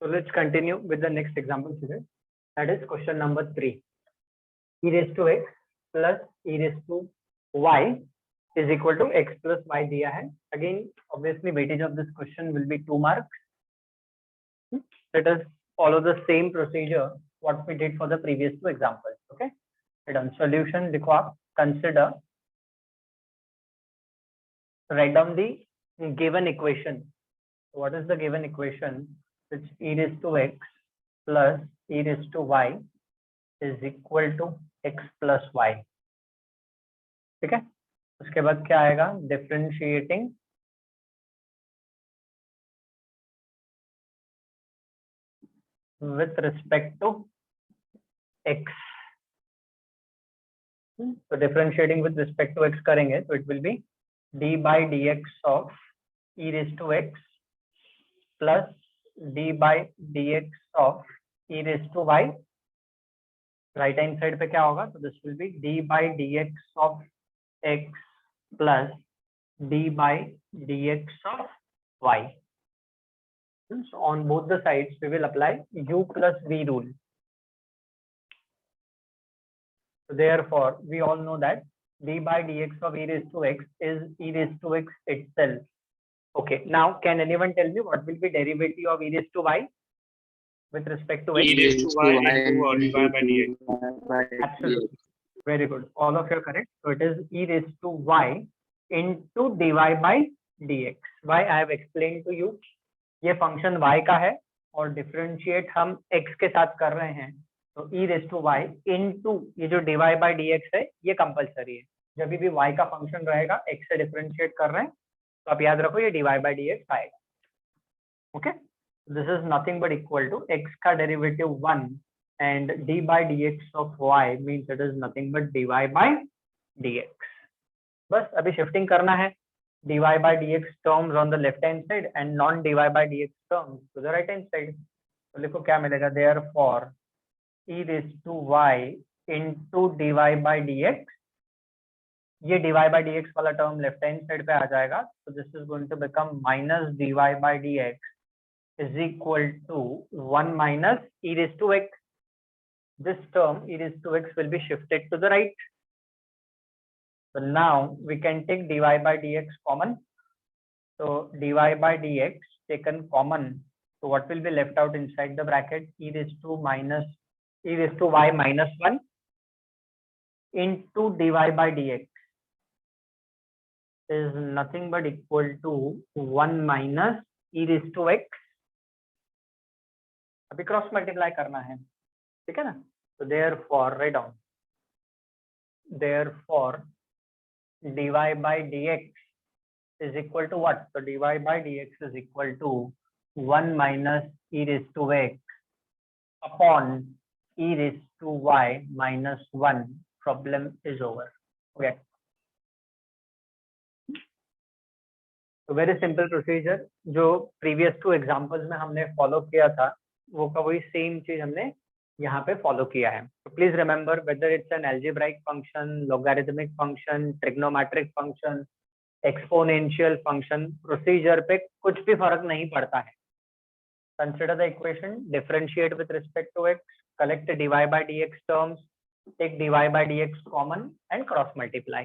So let's continue with the next example today. That is question number 3. E raised to x plus e raised to y is equal to x plus y दिया है. Again, obviously weightage of this question will be 2 marks. Let us follow the same procedure what we did for the previous 2 examples. Okay. Done. Solution लिखो आप. Consider, write down the given equation. What is the given equation? It's e raised to x plus e raised to y is equal to x plus y. ठीक है. उसके बाद क्या आएगा? Differentiating with respect to x. तो differentiating with respect to x करेंगे तो it will be d by dx of e raised to x plus d by dx of e raised to y. Right hand side पे क्या होगा? तो this will be d by dx of x plus d by dx of y. So on both the sides we will apply u plus v rule. So therefore we all know that d by dx of e raised to x is e raised to x itself. Okay, now can anyone tell me what will be derivative of e raised to y with respect to x? E raised to y into dy by dx. Absolutely. Very good. All of you are correct. So it is e raised to y into dy by dx. Why I have explained to you. ये function y का है और differentiate हम x के साथ कर रहे हैं. तो e raised to y into ये जो dy by dx है ये कंपलसरी है. जब भी y का फंक्शन रहेगा x से डिफरेंशिएट कर रहे हैं तो आप याद रखो ये dy by dx आएगा. Okay. This is nothing but equal to x का derivative 1 and d by dx of y means it is nothing but dy by dx. बस अभी शिफ्टिंग करना है. dy by dx terms on the left hand side and non dy by dx terms to the right hand side. तो लिखो क्या मिलेगा? Therefore e raised to y into dy by dx. ये dy by dx वाला term left hand side पे आ जाएगा. तो this is going to become minus dy by dx is equal to 1 minus e raised to x. This term e raised to x will be shifted to the right. So now we can take dy by dx common. So dy by dx taken common. So what will be left out inside the bracket? E raised to y minus 1 into dy by dx is nothing but equal to 1 minus e raised to x. अभी cross multiply करना है. ठीक है ना. तो therefore write down. Therefore dy by dx is equal to what? So dy by dx is equal to 1 minus e raised to x upon e raised to y minus 1. Problem is over. Okay. तो very simple procedure जो previous 2 examples में हमने follow किया था वो का वही same चीज हमने यहाँ पे फॉलो किया है. तो please remember whether it's an algebraic function, logarithmic function, trigonometric function, exponential function, procedure पे कुछ भी फर्क नहीं पड़ता है. Consider the equation, differentiate with respect to x, collect dy by dx terms, take dy by dx common and cross multiply.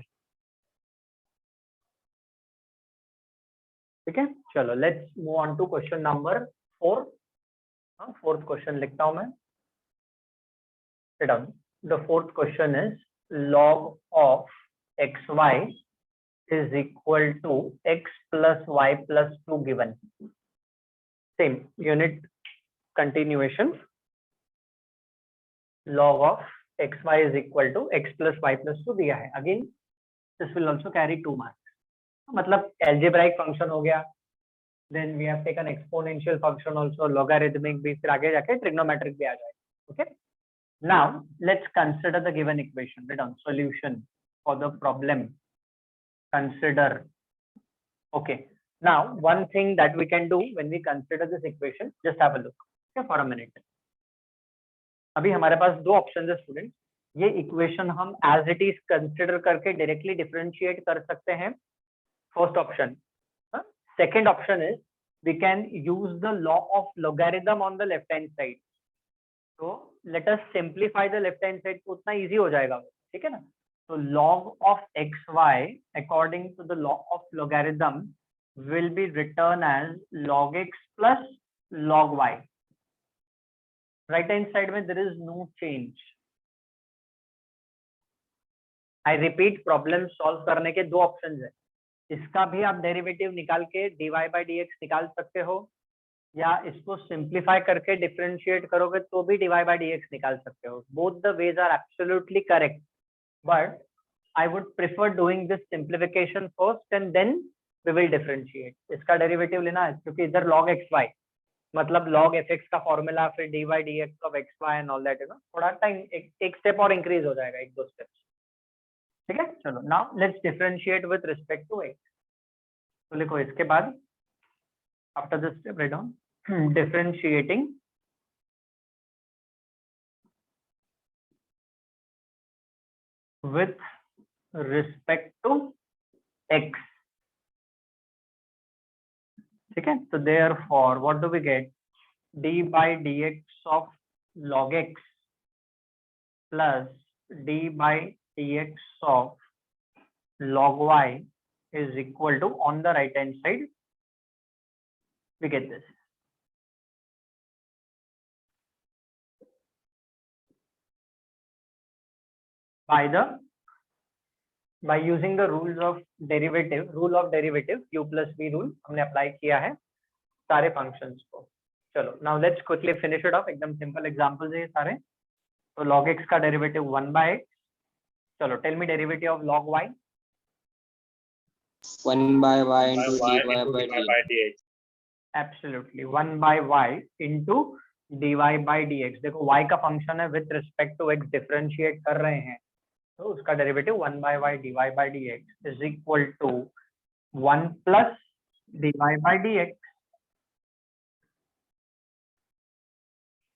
ठीक है. चलो let's move on to question number 4. Fourth question लिखता हूं मैं. The fourth question is log of xy is equal to x plus y plus 2 given. Same unit continuation. Log of xy is equal to x plus y plus 2 दिया है. Again this will also carry 2 marks. मतलब algebraic function हो गया. Then we have taken exponential function also, logarithmic भी, फिर आगे जाके trigonometric भी आ जाएगा. Okay. Now let's consider the given equation. Write down solution for the problem. Consider. Okay. Now one thing that we can do when we consider this equation, just have a look. Okay, for a minute. अभी हमारे पास 2 option है student. ये equation हम as it is consider करके directly differentiate कर सकते हैं. First option. Second option is we can use the law of logarithm on the left hand side. So let us simplify the left hand side, तो उतना easy हो जाएगा, ठीक है ना? So log of xy according to the law of logarithm will be written as log x plus log y. Right hand side में there is no change. I repeat, problem solve करने के दो options है. इसका भी आप derivative निकाल के dy by dx निकाल सकते हो, या इसको सिंप्लीफाई करके डिफरेंशिएट करोगे तो भी dy by dx निकाल सकते हो. Both the ways are absolutely correct, but I would prefer doing this simplification first and then we will differentiate. इसका डेरिवेटिव लेना है क्योंकि इधर log xy मतलब log fx का फॉर्मूला, फिर dy dx of xy and all that, है ना, थोड़ा टाइम एक स्टेप और इंक्रीज हो जाएगा, एक दो स्टेप्स, ठीक है. चलो, now let's differentiate with respect to x. तो लिखो इसके बाद after this step write down differentiating with respect to x. ठीक है. तो therefore what do we get? d by dx of log x plus d by dx of log y is equal to, on the right hand side we get this. By using the rules of derivative, rule of derivative, u plus v rule हमने apply किया है सारे functions को. चलो, now let's quickly finish it off. एकदम simple examples है ये सारे. तो log x का डेरिवेटिव 1 by x. चलो, tell me derivative of log y. 1 by y into dy by dx. Absolutely, 1 by y into dy by dx. देखो y का function है, with respect to x differentiate कर रहे हैं, तो उसका derivative 1 by y dy by dx is equal to 1 plus dy by dx.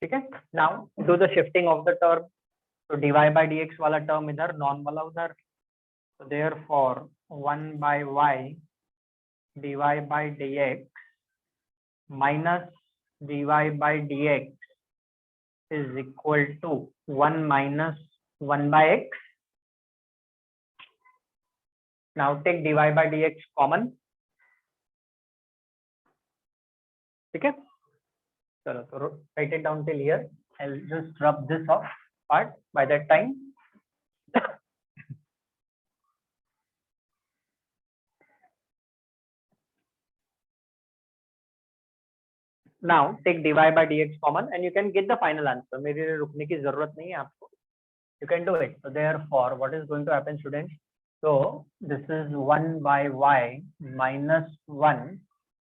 ठीक है. Now do the shifting of the term. तो dy by dx वाला टर्म इधर, नॉन वाला उधर. So therefore 1 by y dy by dx minus dy by dx is equal to 1 minus 1 by x. Now take dy by dx common. ठीक है. चलो, तो write it down till here. I'll just rub this off part by that time. Now take dy by dx common and you can get the final answer. मेरे लिए रुकने की जरूरत नहीं है आपको. You can do it. So therefore what is going to happen, students? So this is 1 by y minus 1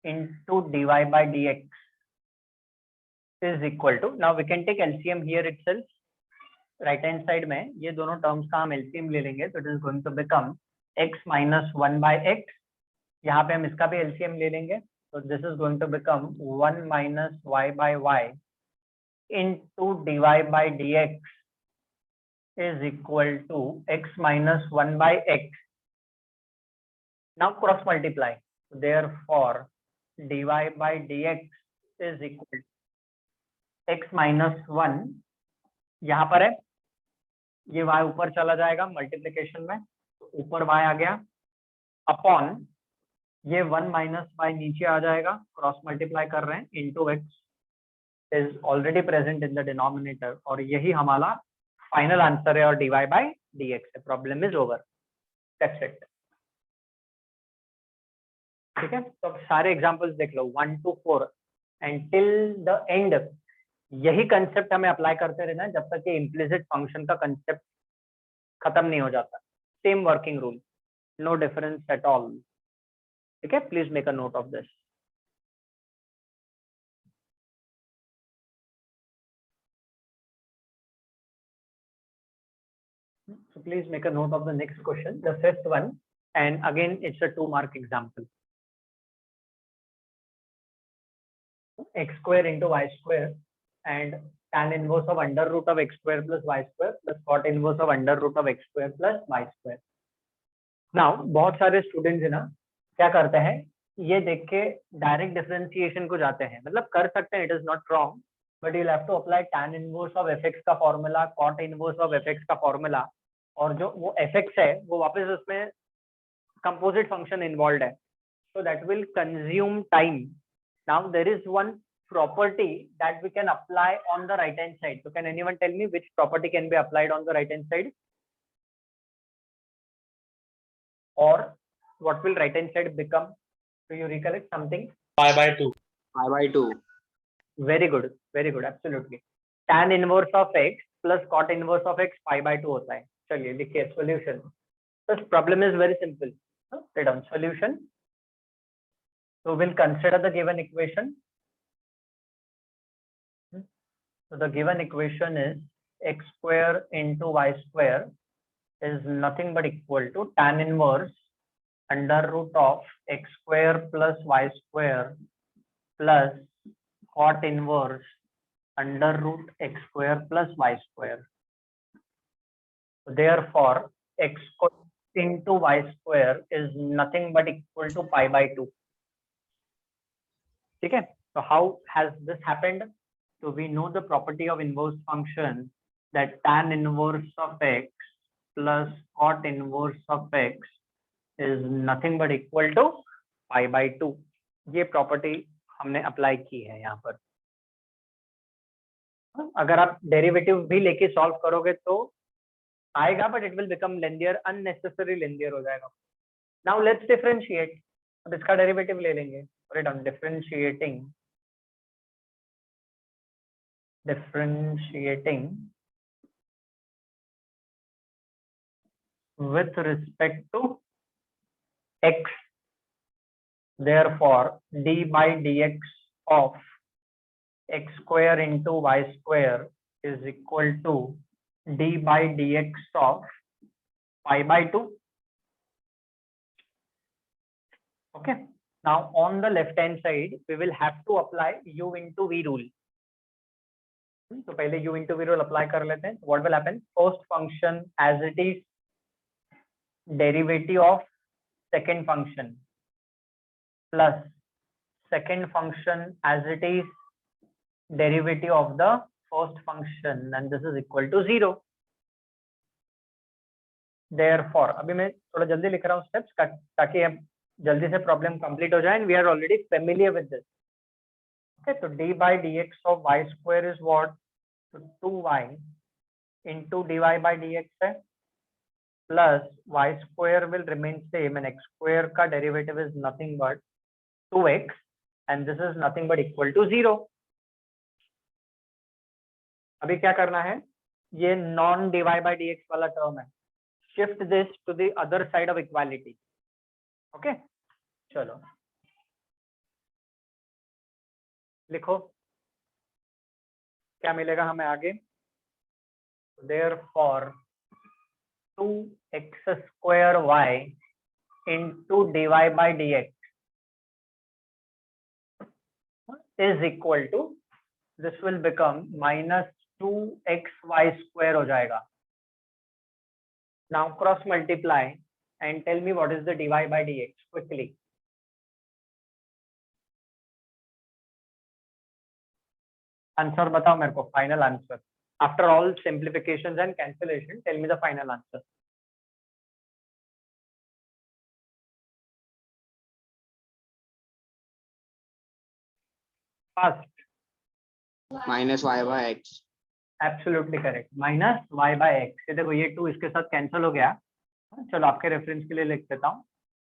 into dy by dx is equal to, now we can take LCM here itself. Right hand side में ये दोनों terms का हम LCM ले लेंगे, so it is going to become x minus 1 by x. यहाँ पे हम इसका भी LCM ले लेंगे, so this is going to become 1 minus y by y into dy by dx is equal to x minus 1 by x. Now cross multiply. Therefore dy by dx is equal to x minus 1, यहाँ पर है, ये y ऊपर चला जाएगा multiplication में, तो ऊपर y आ गया, अपॉन ये 1 माइनस y नीचे आ जाएगा, क्रॉस मल्टीप्लाई कर रहे हैं, into x is already present in the denominator, और यही हमारा फाइनल आंसर है और dy by dx है. Problem is over. That's it. ठीक है. तो सारे एग्जांपल्स देख लो 1 to 4 and till the end. यही कंसेप्ट हमें अप्लाई करते रहना है जब तक कि इम्प्लिसिट फंक्शन का कंसेप्ट खत्म नहीं हो जाता. Same working rule, no difference at all. ठीक है. Please make a note of this. So please make a note of the next question, the fifth one, and again it's a 2-mark example. X square into y square and tan inverse of under root of x square plus y square plus cot inverse of under root of x square plus y square. Now बहुत सारे students है ना क्या करते हैं, ये देख के डायरेक्ट डिफरेंशिएशन को जाते हैं, मतलब कर सकते हैं, it is not wrong, but you have to apply tan inverse of f x का formula, cot inverse of f x का फॉर्मूला, और जो वो एफ एक्स है वो वापस उसमें कंपोजिट फंक्शन इन्वॉल्व है, so that will consume time. Now there is one property that we can apply on the right hand side. So can anyone tell me which property can be applied on the right hand side? Or what will right hand side become? Do you recollect something? pi by 2. Pi by 2. Very good, absolutely. Tan inverse of x plus cot inverse of x pi by 2 होता है. चलिए लिखिए solution. This problem is very simple. Write down solution. So we'll consider the given equation. So the given equation is x square into y square is nothing but equal to tan inverse under root of x square plus y square plus cot inverse under root x square plus y square. So therefore, x square into y square is nothing but equal to pi by 2. Okay, so how has this happened? So we know the property of inverse function that tan inverse of x plus cot inverse of x is nothing but equal to pi by 2. ये property हमने apply की है यहाँ पर. अगर आप derivative भी लेके सॉल्व करोगे तो आएगा, but it will become lengthier, unnecessary lengthier हो जाएगा. Now let's differentiate. अब इसका डेरिवेटिव ले लेंगे. Right on differentiating with respect to x. Therefore, d by dx of x square into y square is equal to d by dx of pi by 2. Okay. Now on the left hand side, we will have to apply u into v rule. तो पहले u into v rule apply कर लेते हैं. What will happen? First function as it is derivative of second function plus second function as it is derivative of the first function, and this is equal to 0. Therefore, अभी मैं थोड़ा जल्दी लिख रहा हूँ steps ताकि अब जल्दी से problem complete हो जाए, and we are already familiar with this. Okay, so d by dx of y square is what? So 2y into dy by dx है, plus y square will remain same, and x square का derivative is nothing but 2x, and this is nothing but equal to 0. अभी क्या करना है? ये non dy by dx वाला term है. Shift this to the other side of equality. Okay, चलो लिखो क्या मिलेगा हमें आगे. Therefore, 2x square y into dy by dx is equal to, this will become minus 2xy square हो जाएगा. Now cross multiply and tell me what is the dy by dx quickly. Answer बताओ मेरे को, final answer. After all simplifications and cancellation, tell me the final answer. First. Minus y by x. Absolutely correct. Minus y by x. ये देखो ये 2 इसके साथ cancel हो गया. चलो आपके रेफरेंस के लिए लिख देता हूँ.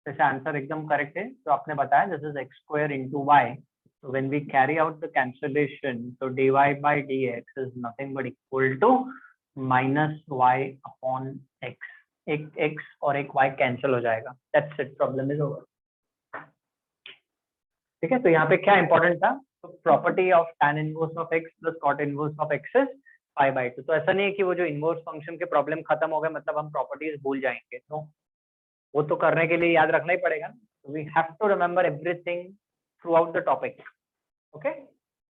जैसे आंसर एकदम करेक्ट है. तो आपने बताया this is x square into y. So when we carry out the cancellation, so dy by dx is nothing but equal to minus y upon x. एक x और एक y कैंसिल हो जाएगा. That's it. Problem is over. ठीक है. तो यहाँ पे क्या इंपॉर्टेंट था? तो property of tan inverse of x plus cot inverse of x is pi by 2. तो ऐसा नहीं है कि वो जो इनवर्स फंक्शन के प्रॉब्लम खत्म हो गए मतलब हम प्रॉपर्टीज भूल जाएंगे. नो, वो तो करने के लिए याद रखना ही पड़ेगा. We have to remember everything throughout the topic. Okay,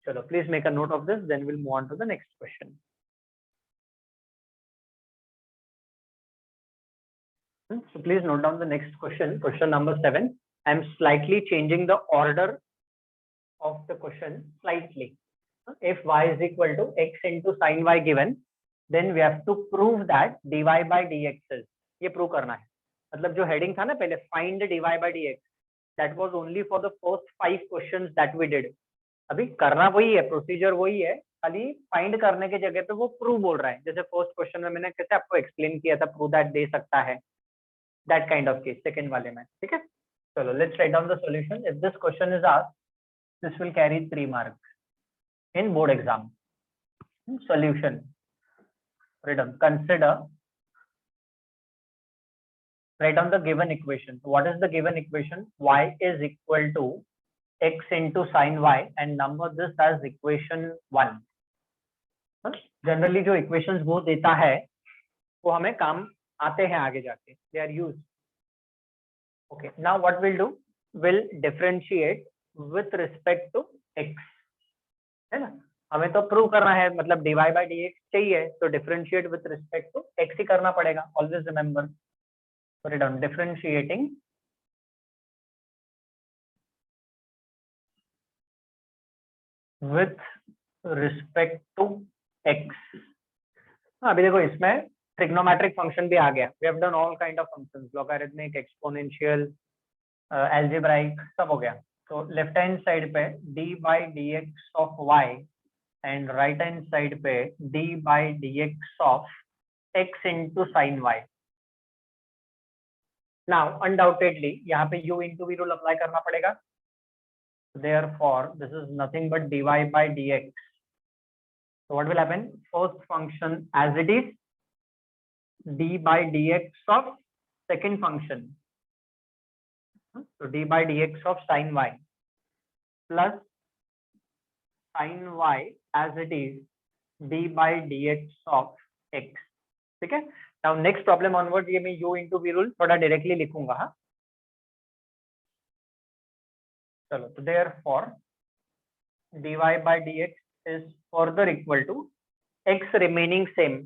चलो please make a note of this, then will move on to the next question. So please note down the next question, question number 7. I am slightly changing the order of the question slightly. If y is equal to x into sin y given, then we have to prove that dy by dx is, ये prove करना है. मतलब जो heading था ना पहले, find dy by dx, that was only for the first 5 questions that we did. अभी करना वही है, प्रोसीजर वही है, खाली फाइंड करने के जगह पे वो प्रूव बोल रहा है. जैसे फर्स्ट क्वेश्चन में मैंने कैसे आपको एक्सप्लेन किया था, प्रूव दैट दे सकता है, that kind of case second वाले में. ठीक है, चलो let's write down the solution. If this question is asked, this will carry 3 marks in board exam. Solution. Write down the given equation. So what is the given equation? Y is equal to x into sin y, and number this as equation 1. Generally जो equations वो देता है वो हमें काम आते हैं आगे जाके. They are used. Okay. Now what we'll do? We'll differentiate with respect to x, है ना. हमें तो प्रूव करना है, मतलब dy by dx चाहिए, तो differentiate with respect to x ही करना पड़ेगा. Always remember, write down differentiating with respect to x. अभी देखो इसमें ट्रिग्नोमेट्रिक फंक्शन भी आ गया. We have done all kind of functions, logarithmic, exponential, algebraic, सब हो गया. तो लेफ्ट हैंड साइड पे d by dx of y and right hand side पे d by dx of x into sin y. Now undoubtedly यहाँ पे u into v rule apply करना पड़ेगा. Therefore this is nothing but dy by dx. So what will happen? First function as it is, d by dx of second function, so d by dx of sin y plus sin y as it is d by dx of x. ठीक है. Now next problem onward, ये मैं u into v rule थोड़ा directly लिखूंगा. हाँ चलो, तो therefore dy by dx is further equal to x remaining same.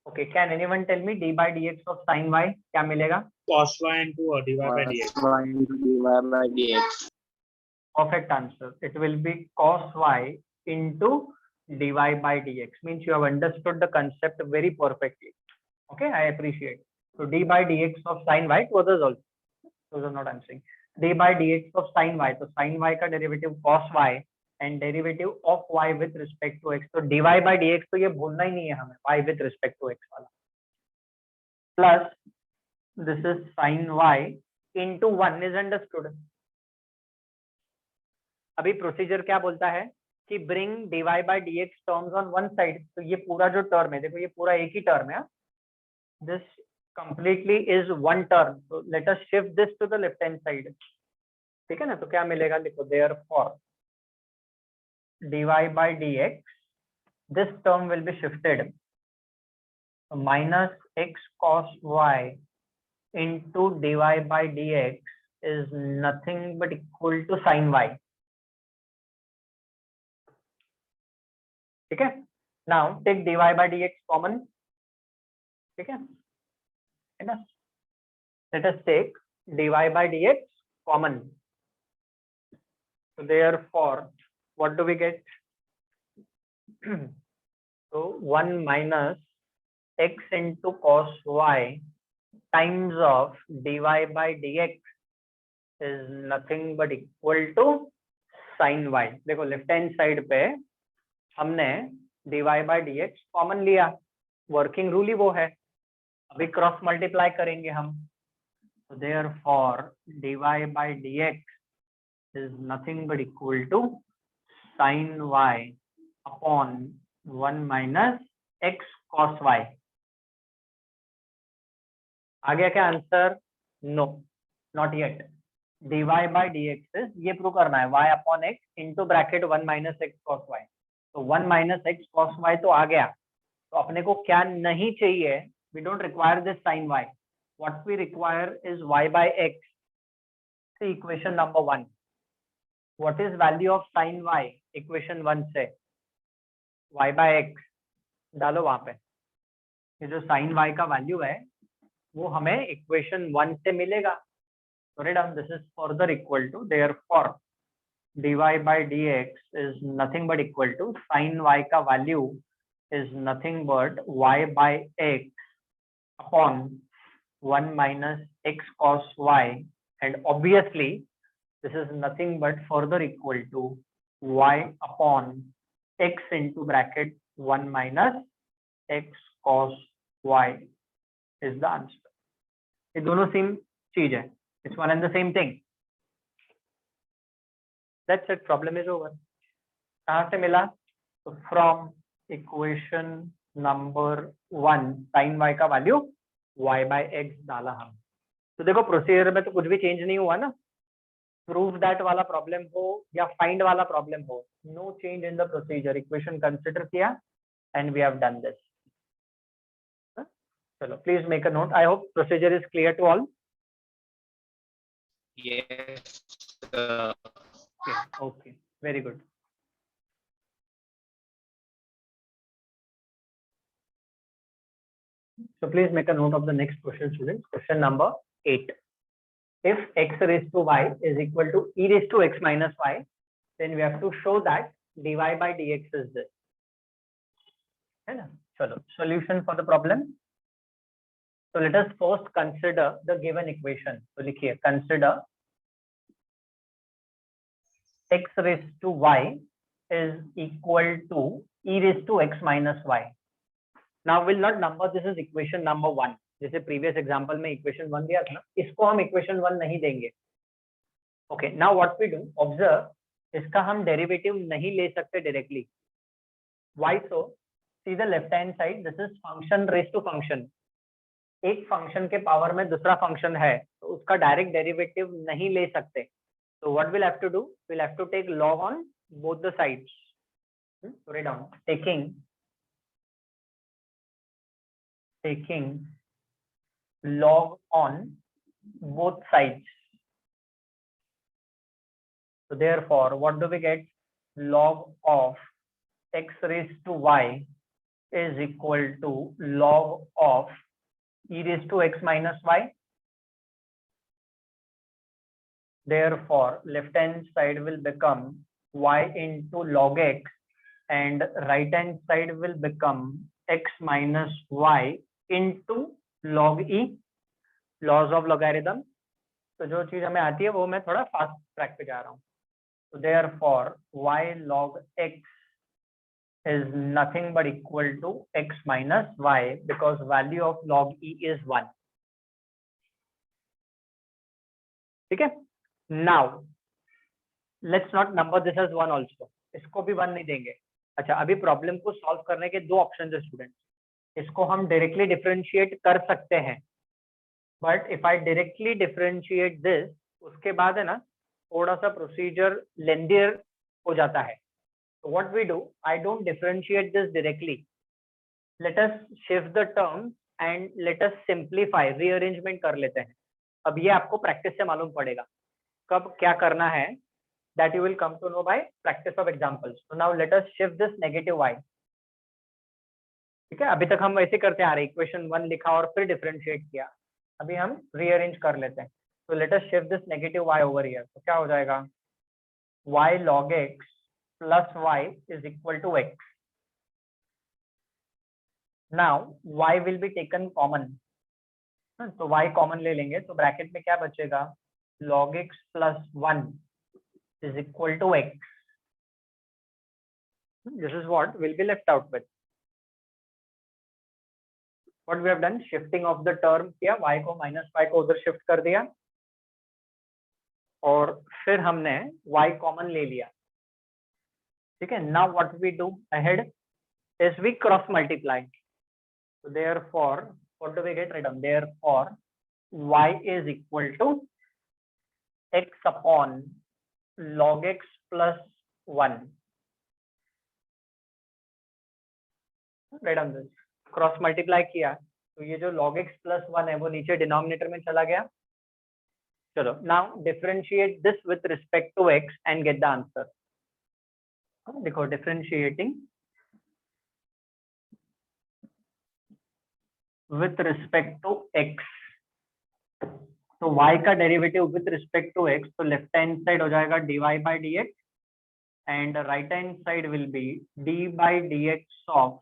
Okay, can anyone tell me d by dx of sin y क्या मिलेगा? cos y into dy by dx. Cos y into dy by dx. Perfect answer. It will be cos y into dy by dx. Means you have understood the concept very perfectly. Okay, I appreciate. So d by dx of sin y, to others also. Those are not answering. d by dx of sin y. So sin y का derivative cos y and derivative of y with respect to x. तो dy by dx तो ये भूलना ही नहीं है हमें, y with respect to x वाला. Plus this is sin y into 1 is understood. अभी प्रोसीजर क्या बोलता है कि bring dy by dx terms on one side. तो ये पूरा जो टर्म है, देखो ये पूरा एक ही टर्म है. This completely is one term. तो let us shift this to the left hand side. ठीक है ना. तो क्या मिलेगा, देखो therefore dy by dx, this term will be shifted, minus x cos y into dy by dx is nothing but equal to sin y. ठीक है. Now take dy by dx common. ठीक है ना. Let us take dy by dx common. So therefore what do we get? So 1 minus x into cos y times of dy by dx is nothing but equal to sin y. देखो left hand side पे हमने dy by dx common लिया, working rule ही वो है. अभी cross multiply करेंगे हम. So therefore dy by dx is nothing but equal to sin y upon 1 minus x cos y. आ गया क्या answer? No, not yet. dy by dx is, ये प्रूव करना है, y upon x into bracket 1 minus x cos y. तो 1 minus x cos y तो आ गया. तो अपने को क्या नहीं चाहिए? We don't require this sin y. What we require is y by x. See equation number 1. What is value of sin y? Equation 1 से y by x डालो वहां पे. ये जो sin y का वैल्यू है वो हमें इक्वेशन 1 से मिलेगा. So write down this is further equal to, therefore dy by dx is nothing but equal to sin y का value is nothing but y by x upon 1 minus x cos y, and obviously this is nothing but further equal to y upon x into bracket 1 minus x cos y is the answer. ये दोनों same चीज है. It's one and the same thing. That's it. Problem is over. कहाँ से मिला? तो from equation number 1 sin y का value y by x डाला हम. तो देखो प्रोसीजर में तो कुछ भी चेंज नहीं हुआ ना. प्रूव दैट वाला प्रॉब्लम हो या फाइंड वाला प्रॉब्लम हो, no change in the procedure. Equation consider किया and we have done this. चलो please make a note. I hope procedure is clear to all. Yes. Okay, very good. So please make a note of the next question, students. Question number 8. If x raised to y is equal to e raised to x minus y, then we have to show that dy by dx is this. है ना? चलो, solution for the problem. So let us first consider the given equation. So लिखिए, consider x raised to y is equal to e raised to x minus y. Now we'll not number this as equation number 1. जैसे previous example में equation 1 दिया था ना, इसको हम equation 1 नहीं देंगे. Okay, now what we do? Observe, इसका हम derivative नहीं ले सकते directly. Why so? See the left hand side. This is function raised to function. एक function के power में दूसरा function है, तो उसका direct derivative नहीं ले सकते. So what we'll have to do? We'll have to take log on both the sides. Write down. Taking log on both sides. So therefore, what do we get? Log of x raised to y is equal to log of e raised to x minus y. Therefore, left hand side will become y into log x and right hand side will become x minus y into log e, laws of logarithm. तो जो चीज हमें आती है वो मैं थोड़ा fast track पे जा रहा हूँ. So therefore, y log x is nothing but equal to x minus y because value of log e is 1. ठीक है? Now let's not number this as 1 also. इसको भी 1 नहीं देंगे. अच्छा, अभी प्रॉब्लम को सॉल्व करने के दो ऑप्शन है स्टूडेंट. इसको हम डायरेक्टली डिफरेंशिएट कर सकते हैं, but if I directly differentiate this, उसके बाद है ना थोड़ा सा प्रोसीजर लेंदियर हो जाता है. So what we do, I don't differentiate this directly. Let us shift the terms and let us simplify, rearrangement कर लेते हैं. अब ये आपको प्रैक्टिस से मालूम पड़ेगा कब क्या करना है. That you will come to know by practice of examples. So now let us shift this negative y. ठीक है, अभी तक हम ऐसे करते आ रहे, इक्वेशन 1 लिखा और फिर डिफरेंशिएट किया. अभी हम रीअरेंज कर लेते हैं. So let us shift this negative y over here. तो क्या हो जाएगा? y log x plus y is equal to x. Now y will be taken common. तो y कॉमन ले लेंगे, तो ब्रैकेट में क्या बचेगा? log x plus 1 is equal to x. This is what will be left out with. What we have done, shifting of the term किया, y को minus y को उधर शिफ्ट कर दिया और फिर हमने y कॉमन ले लिया. ठीक है. Now what we do ahead is we cross multiply. So therefore, what do we get? Right on. Therefore, y is equal to x upon log x plus 1. Right on this. Cross multiply किया तो ये जो log x plus 1 है वो नीचे denominator में चला गया. चलो, now differentiate this with respect to x and get the answer. देखो, differentiating with respect to x. तो y का derivative with respect to x, तो लेफ्ट हैंड साइड हो जाएगा dy by dx and right hand side will be d by dx of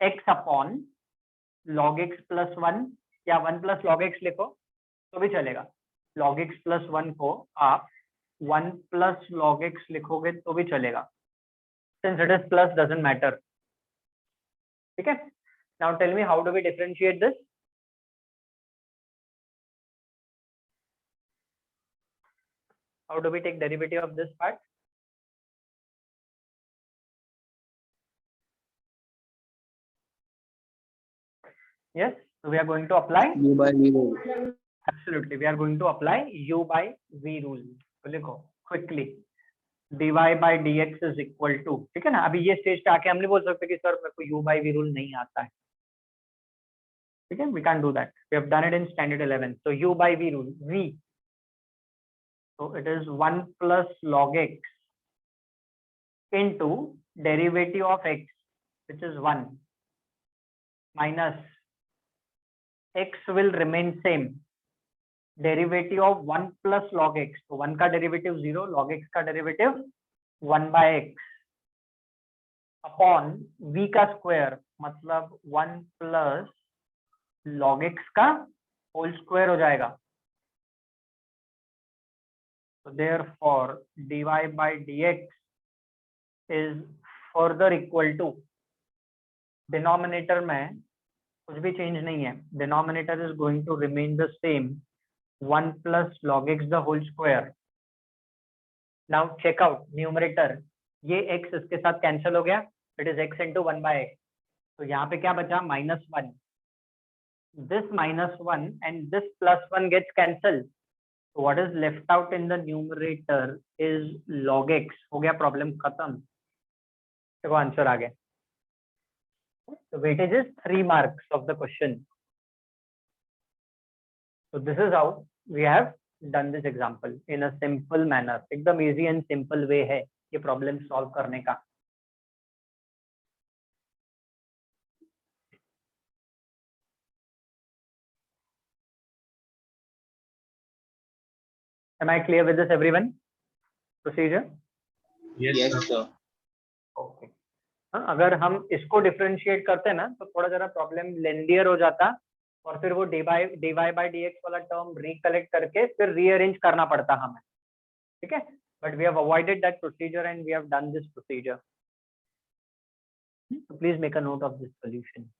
x upon log x plus 1 या 1 plus log x लिखो तो भी चलेगा। log x प्लस 1 को आप 1 प्लस log x लिखोगे तो भी चलेगा, since it is plus doesn't matter। ठीक है, now tell me how do we differentiate this? How do we take derivative of this part? Yes, so we are going to apply U by V rule. absolutely we are going to apply u by v rule। तो लिखो quickly dy by dx is equal to, ठीक है ना। अभी ये stage पे आके हम नहीं बोल सकते कि सर मेरे को u by v rule नहीं आता है, ठीक है, we can't do that, we have done it in standard 11। so u by v rule, v, so it is 1 plus log x into derivative of x which is 1 minus x will remain same, derivative of 1 plus log x, तो 1 का derivative 0, log x का derivative 1 by x upon v का square मतलब 1 plus log x का whole square हो जाएगा। so therefore dy by dx is further equal to, denominator में कुछ भी चेंज नहीं है, denominator is going to remain the same, 1 plus log x the whole square। now check out numerator, ये x इसके साथ कैंसिल हो गया, it is x into 1 by x, तो यहाँ पे क्या बचा -1, this -1 and this +1 gets cancelled, so what is left out in the numerator is log x। हो गया, प्रॉब्लम खत्म, देखो आंसर आ गया। so weightage is 3 marks of the question। so this is how we have done this example in a simple manner, एकदम easy and simple way है ये problem solve करने का। Am I clear with this everyone? Procedure? Yes, Yes, sir. sir. Okay. हाँ, अगर हम इसको differentiate करते ना तो थोड़ा जरा प्रॉब्लम लेंदियर हो जाता और फिर वो dy by dx वाला टर्म रिकलेक्ट करके फिर रीअरेंज करना पड़ता हमें, ठीक है, but we have avoided that procedure and we have done this procedure. Please make a note of this solution.